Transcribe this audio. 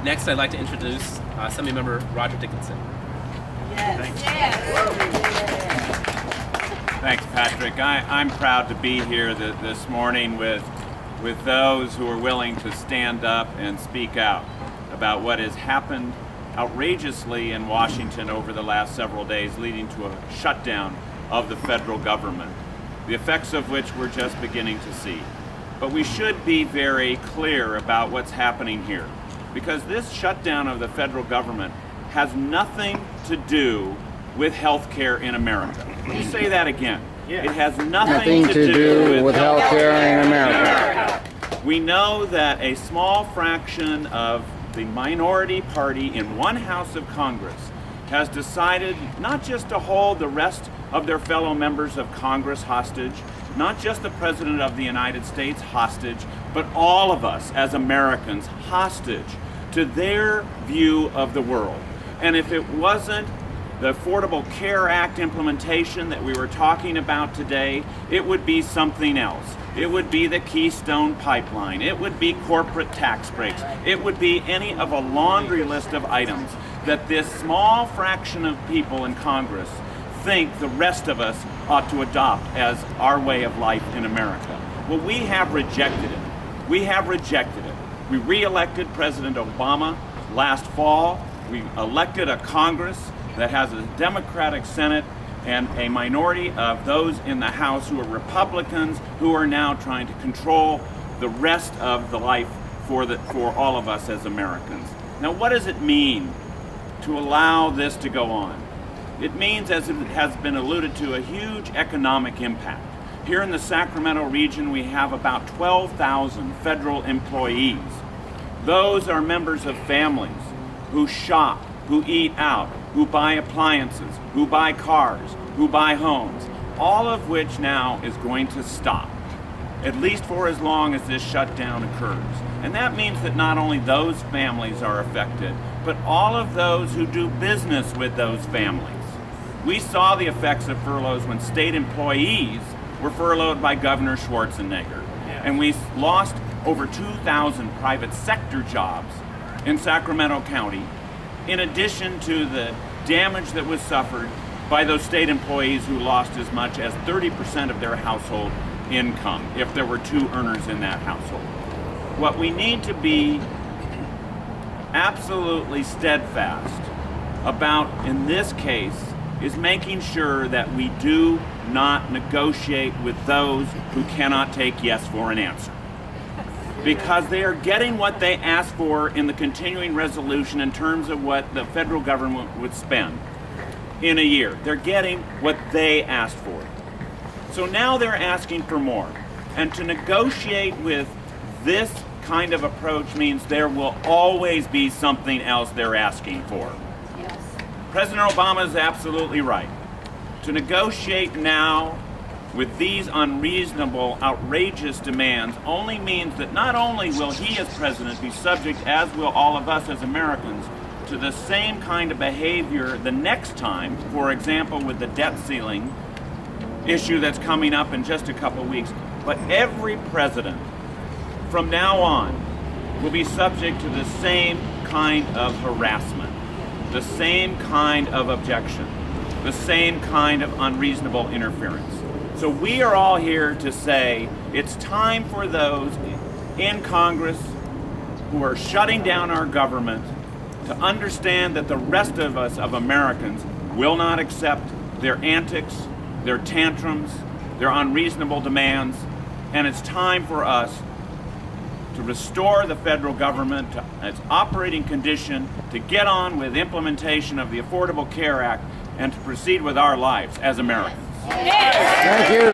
Next, I'd like to introduce Assemblymember Roger Dickinson. Yes. Thanks, Patrick. I'm proud to be here this morning with those who are willing to stand up and speak out about what has happened outrageously in Washington over the last several days, leading to a shutdown of the federal government, the effects of which we're just beginning to see. But we should be very clear about what's happening here, because this shutdown of the federal government has nothing to do with health care in America. Let me say that again. It has nothing to do with health care in America. We know that a small fraction of the minority party in one house of Congress has decided not just to hold the rest of their fellow members of Congress hostage, not just the President of the United States hostage, but all of us as Americans hostage to their view of the world. And if it wasn't the Affordable Care Act implementation that we were talking about today, it would be something else. It would be the Keystone Pipeline. It would be corporate tax breaks. It would be any of a laundry list of items that this small fraction of people in Congress think the rest of us ought to adopt as our way of life in America. Well, we have rejected it. We have rejected it. We re-elected President Obama last fall. We elected a Congress that has a Democratic Senate and a minority of those in the House who are Republicans, who are now trying to control the rest of the life for all of us as Americans. Now, what does it mean to allow this to go on? It means, as it has been alluded to, a huge economic impact. Here in the Sacramento region, we have about 12,000 federal employees. Those are members of families who shop, who eat out, who buy appliances, who buy cars, who buy homes, all of which now is going to stop, at least for as long as this shutdown occurs. And that means that not only those families are affected, but all of those who do business with those families. We saw the effects of furloughs when state employees were furloughed by Governor Schwarzenegger. And we lost over 2,000 private sector jobs in Sacramento County, in addition to the damage that was suffered by those state employees who lost as much as 30% of their household income if there were two earners in that household. What we need to be absolutely steadfast about in this case is making sure that we do not negotiate with those who cannot take yes for an answer, because they are getting what they asked for in the continuing resolution in terms of what the federal government would spend in a year. They're getting what they asked for. So now they're asking for more. And to negotiate with this kind of approach means there will always be something else they're asking for. Yes. President Obama is absolutely right. To negotiate now with these unreasonable, outrageous demands only means that not only will he as president be subject, as will all of us as Americans, to the same kind of behavior the next time, for example with the debt ceiling issue that's coming up in just a couple of weeks, but every president from now on will be subject to the same kind of harassment, the same kind of objection, the same kind of unreasonable interference. So we are all here to say it's time for those in Congress who are shutting down our government to understand that the rest of us, of Americans, will not accept their antics, their tantrums, their unreasonable demands, and it's time for us to restore the federal government to its operating condition, to get on with implementation of the Affordable Care Act, and to proceed with our lives as Americans. Thank you.